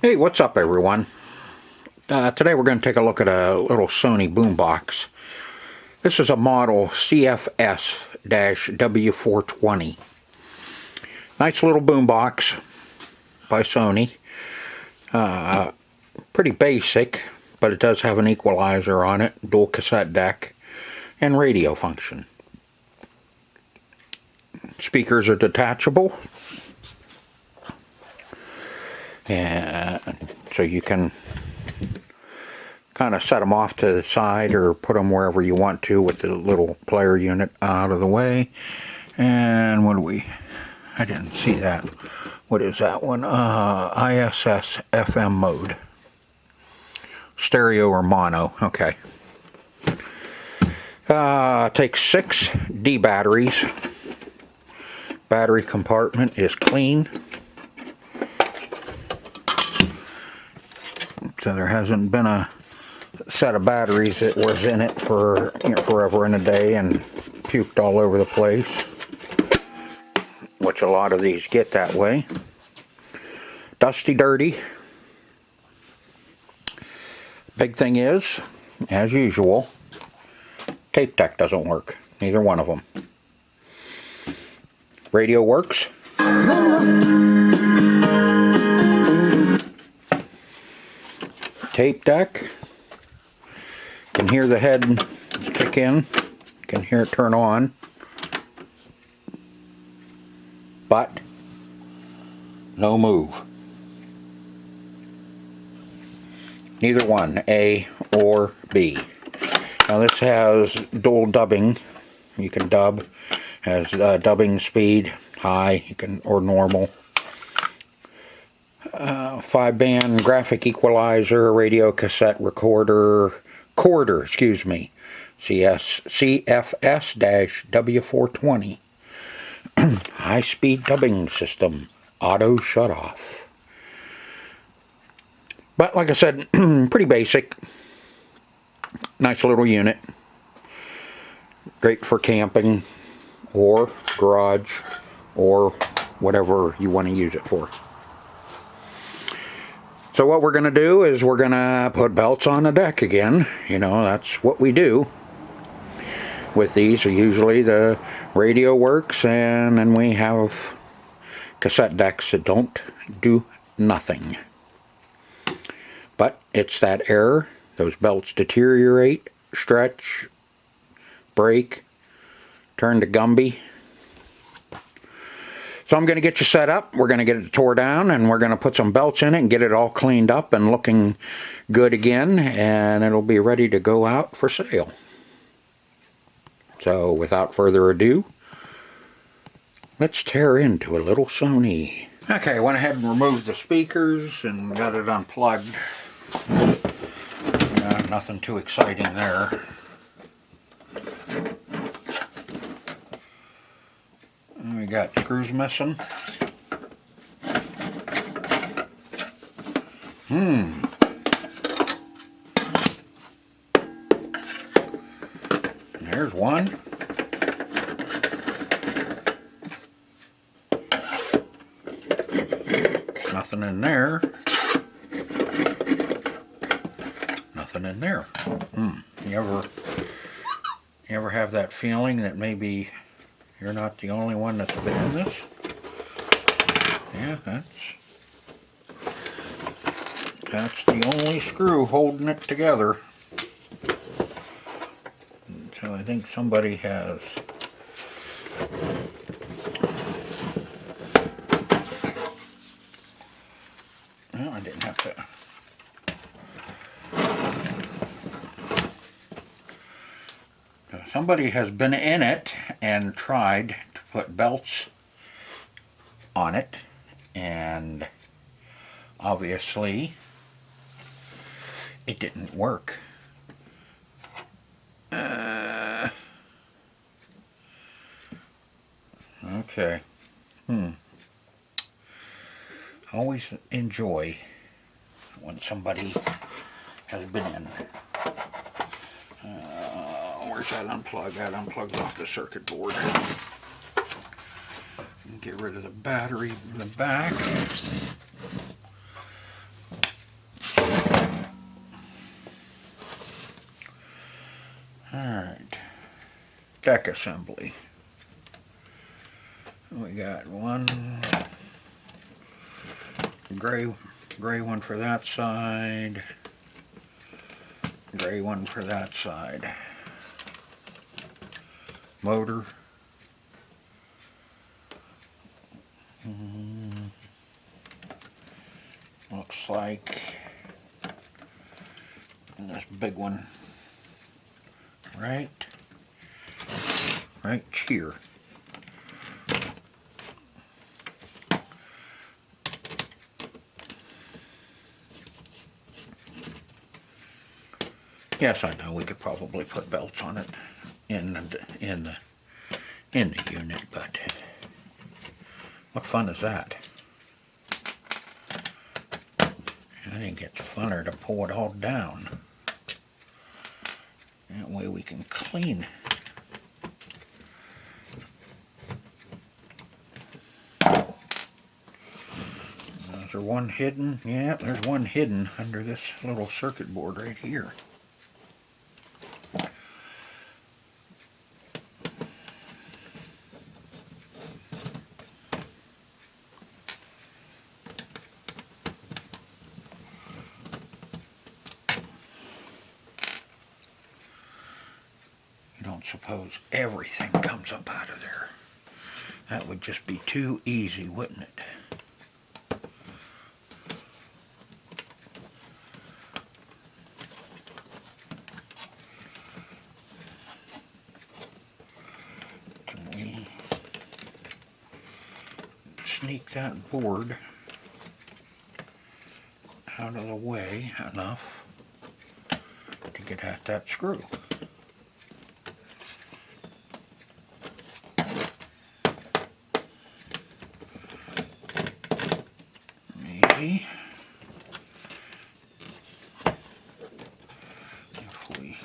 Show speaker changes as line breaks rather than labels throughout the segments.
Hey, what's up everyone? Today we're going to take a look at a little Sony Boombox. This is a model CFS-W420. Nice little boombox by Sony. Pretty basic, but it does have an equalizer on it, dual cassette deck, and radio function. Speakers are detachable, and so you can kind of set them off to the side or put them wherever you want to with the little player unit out of the way. And what do we, I didn't see that. What is that one? ISS FM mode. Stereo or mono. Okay. Takes 6 D batteries. Battery compartment is clean. So there hasn't been a set of batteries that was in it for forever and a day and puked all over the place, which a lot of these get that way. Dusty, dirty. Big thing is, as usual, tape deck doesn't work. Neither one of them. Radio works. Tape deck. Can hear the head kick in. Can hear it turn on. But no move. Neither one, A or B. Now this has dual dubbing. You can dub. Has dubbing speed, high, you can, or normal. 5-band graphic equalizer, radio cassette recorder, excuse me, CFS-W420. High-speed dubbing system, auto shut-off. But like I said, pretty basic. Nice little unit. Great for camping or garage or whatever you want to use it for. So what we're going to do is we're going to put belts on the deck again. You know, that's what we do with these. Usually the radio works, and then we have cassette decks that don't do nothing. But it's that error. Those belts deteriorate, stretch, break, turn to Gumby. So I'm going to get you set up. We're going to get it tore down, and we're going to put some belts in it and get it all cleaned up and looking good again, and it'll be ready to go out for sale. So without further ado, let's tear into a little Sony. Okay, I went ahead and removed the speakers and got it unplugged. Nothing too exciting there. We got screws missing. There's one. Nothing in there. Nothing in there. You ever have that feeling that maybe you're not the only one that's been in this? Yeah, that's the only screw holding it together. So I think somebody has well, I didn't have to. Somebody has been in it and tried to put belts on it, and obviously it didn't work. Okay. Always enjoy when somebody has been in. Where's that unplug? That unplugs off the circuit board. Get rid of the battery in the back. deck assembly. We got one gray one for that side, gray one for that side. Motor. Looks like this big one right here. Yes, I know we could probably put belts on it in the unit, but what fun is that? I think it's funner to pull it all down. That way we can clean. Is there one hidden? Yeah, there's one hidden under this little circuit board right here. You don't suppose everything comes up out of there. That would just be too easy, wouldn't it? Can we sneak that board out of the way enough to get at that screw? Maybe if we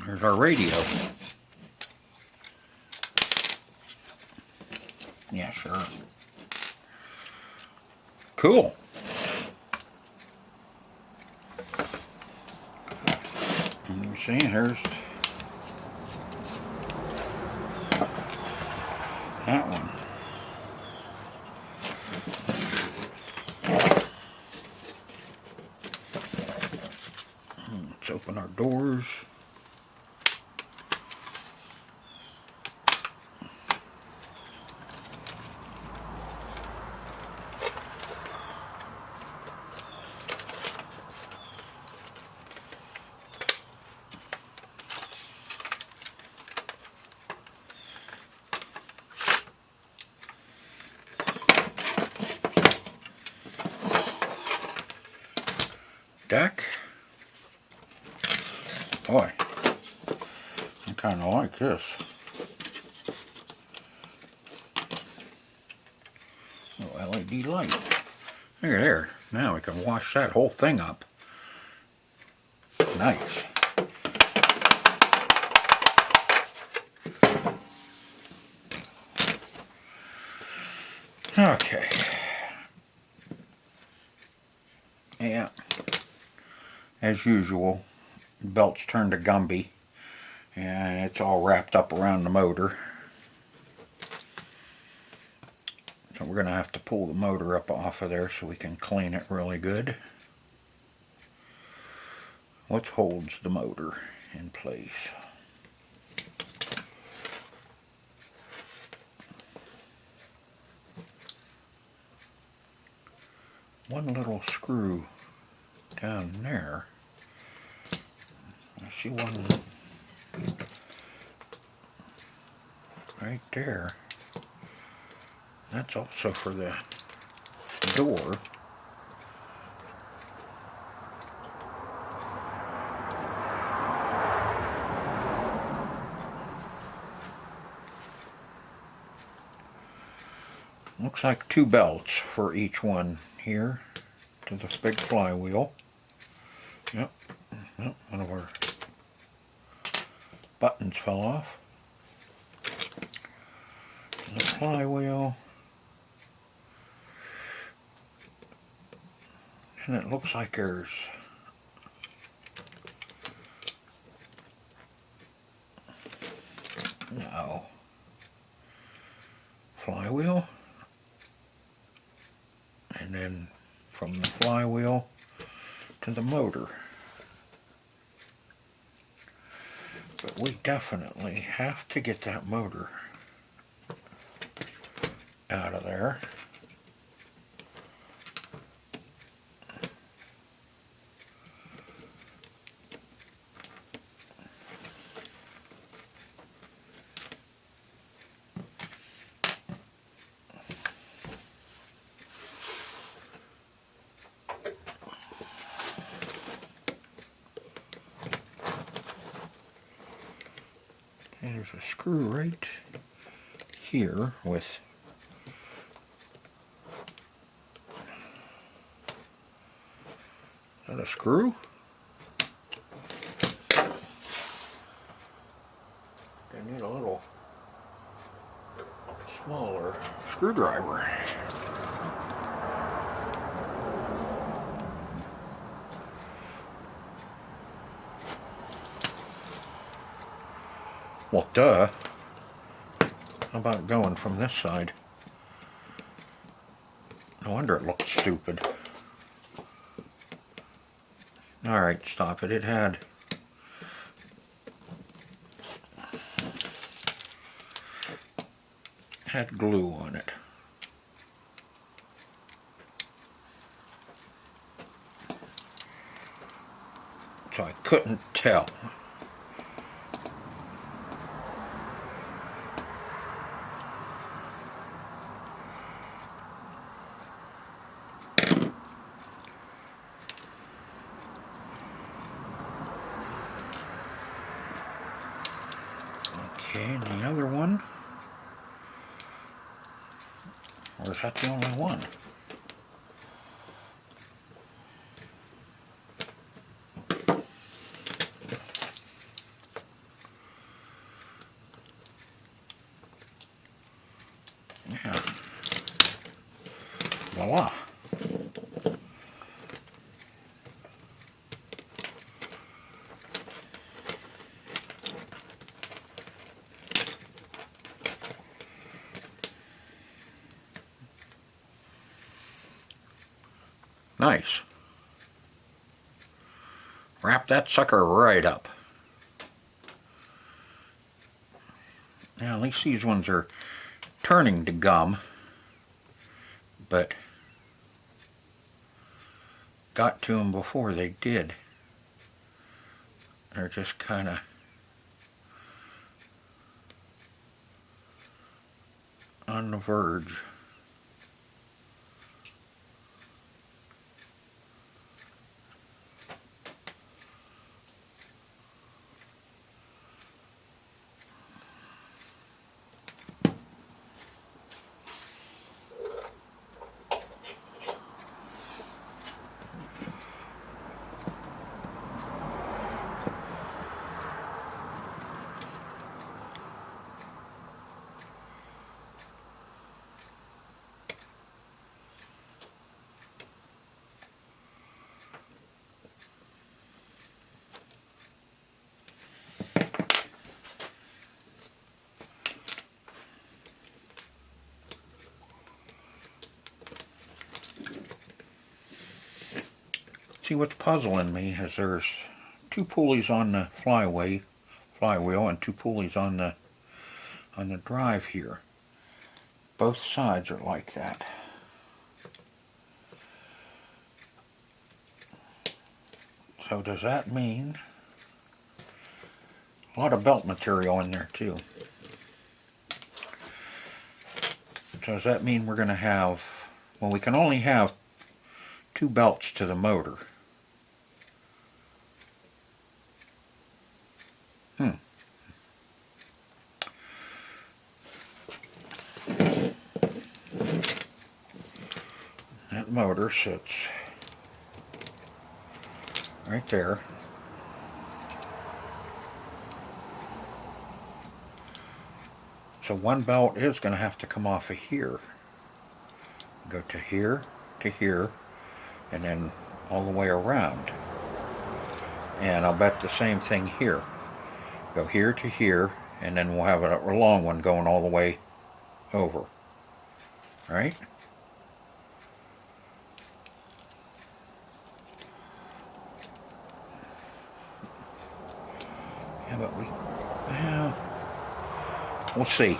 there's our radio. Yeah, sure. Cool. You see, here's that one. Let's open our doors. Deck. Boy, I kind of like this. Little LED light. Look at there. Now we can wash that whole thing up. Nice. Okay. Yeah. As usual, the belt's turned to Gumby and it's all wrapped up around the motor. So we're going to have to pull the motor up off of there so we can clean it really good. What holds the motor in place? One little screw down there. I see one right there. That's also for the door. looks like 2 belts for each one here to this big flywheel. Yep, one of our buttons fell off. And the flywheel. And it looks like there's no flywheel, and then from the flywheel to the motor. But we definitely have to get that motor out of there. And there's a screw right here with is that a screw? I need a little smaller screwdriver. Well, duh. How about going from this side? No wonder it looks stupid. Alright, stop it. It had glue on it. So I couldn't tell. Okay, and the other one, or is that the only one? Yeah. Voila. Nice. Wrap that sucker right up. Now, at least these ones are turning to gum, but got to them before they did. They're just kind of on the verge. See, what's puzzling me is there's 2 pulleys on the flywheel and 2 pulleys on the drive here. Both sides are like that. So does that mean a lot of belt material in there too? So does that mean we're going to have, well, we can only have 2 belts to the motor. That motor sits right there. So one belt is going to have to come off of here. Go to here, and then all the way around. And I'll bet the same thing here. Go here to here, and then we'll have a long one going all the way over. Right? Yeah, but we'll see.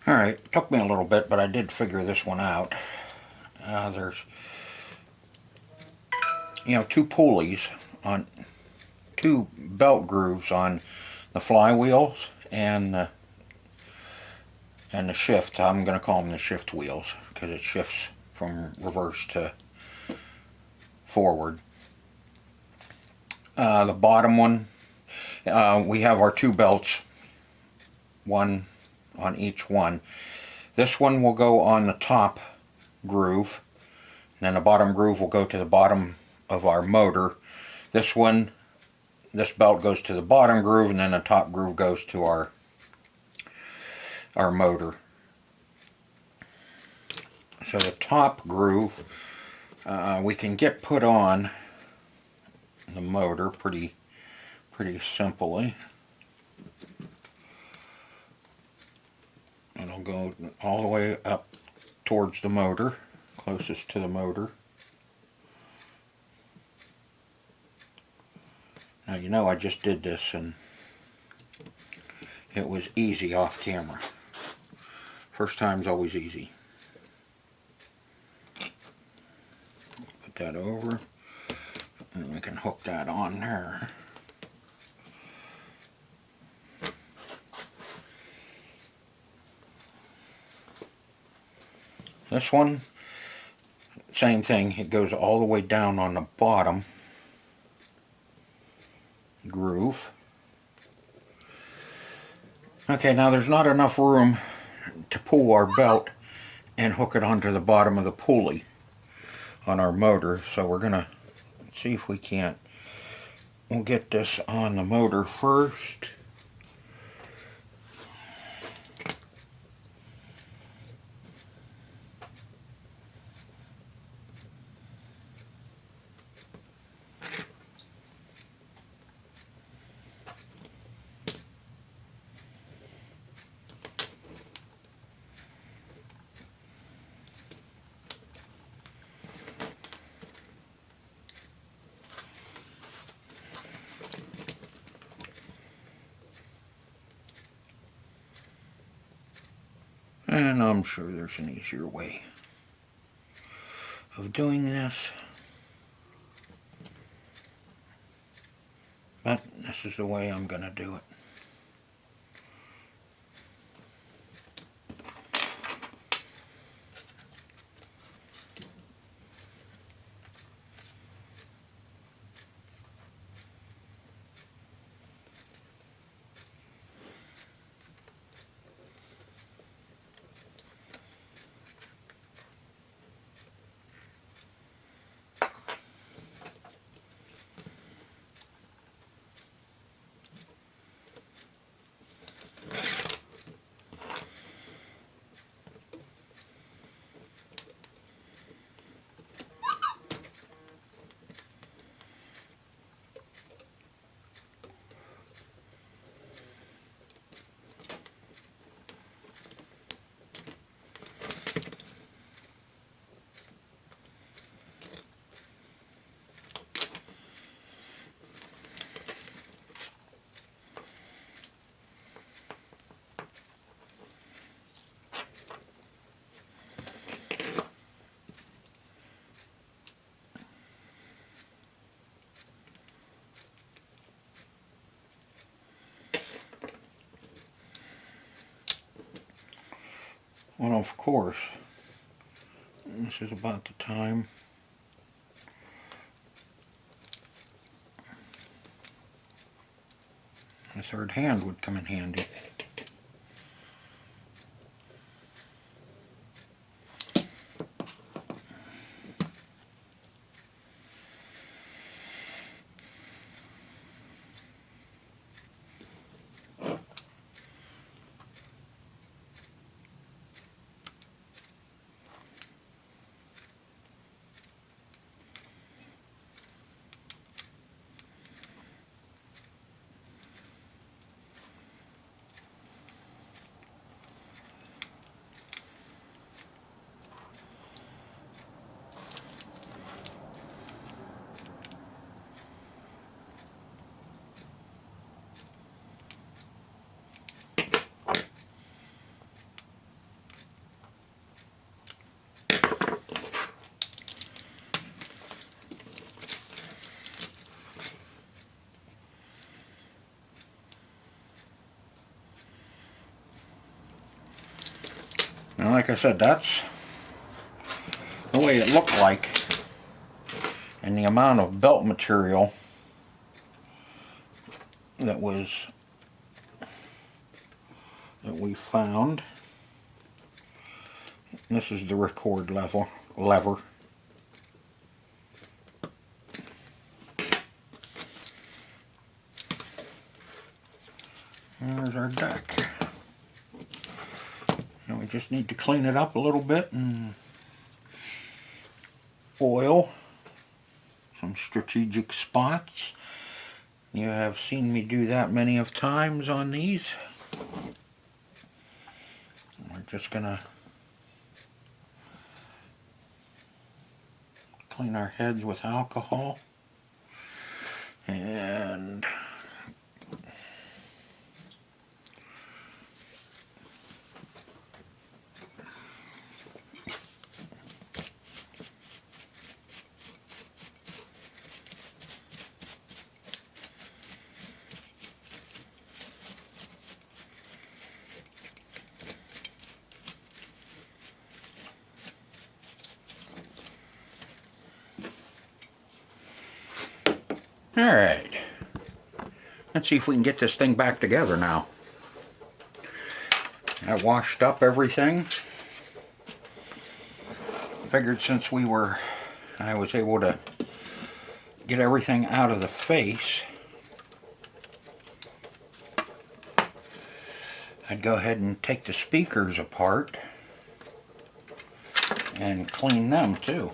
Alright, took me a little bit, but I did figure this one out. There's, two pulleys on, two belt grooves on the flywheels and the shift. I'm going to call them the shift wheels because it shifts from reverse to forward. The bottom one, we have our two belts, one on each one. This one will go on the top groove, and then the bottom groove will go to the bottom of our motor. This belt goes to the bottom groove, and then the top groove goes to our motor. So the top groove we can get put on the motor pretty simply. It'll go all the way up towards the motor, closest to the motor. Now you know I just did this and it was easy off camera. First time's always easy. Put that over and we can hook that on there. This one, same thing, it goes all the way down on the bottom groove. Okay, now there's not enough room to pull our belt and hook it onto the bottom of the pulley on our motor, so we're gonna see if we can't. We'll get this on the motor first. And I'm sure there's an easier way of doing this. But this is the way I'm going to do it. Well, of course, this is about the time a third hand would come in handy. Now, like I said, that's the way it looked like, and the amount of belt material that we found. This is the record lever. There's our deck. Now we just need to clean it up a little bit and oil some strategic spots. You have seen me do that many of times on these. We're just gonna clean our heads with alcohol. And alright, let's see if we can get this thing back together now. I washed up everything. Figured since I was able to get everything out of the face, I'd go ahead and take the speakers apart and clean them too.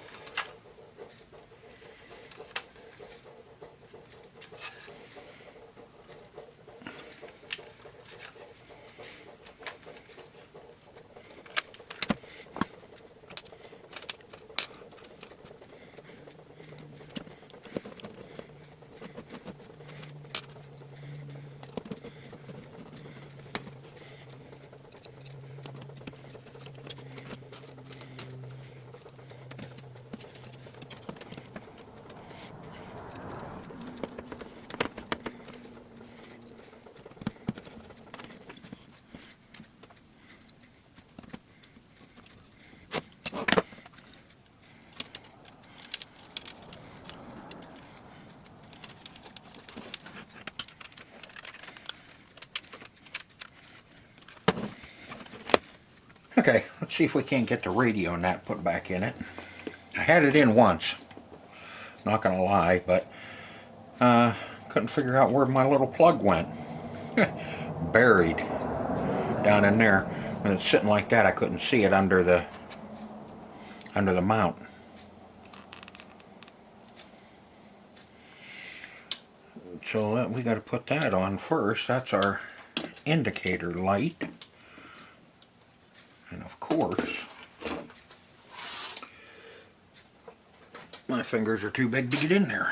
Okay, let's see if we can't get the radio nut put back in it. I had it in once, not gonna lie, but couldn't figure out where my little plug went. Buried down in there. When it's sitting like that, I couldn't see it under the mount. So we got to put that on first. That's our indicator light. And of course, my fingers are too big to get in there.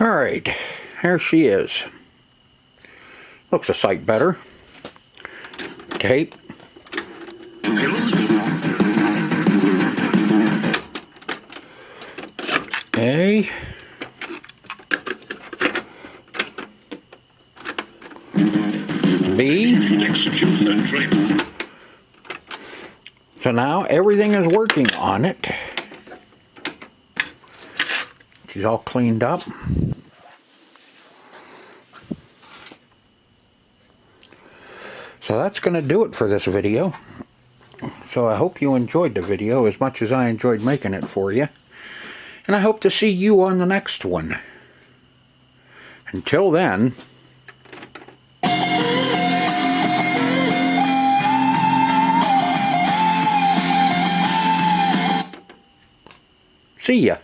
Alright, there she is. Looks a sight better. Tape. A. B. So now everything is working on it. She's all cleaned up. So that's going to do it for this video. So I hope you enjoyed the video as much as I enjoyed making it for you. And I hope to see you on the next one. Until then, see ya.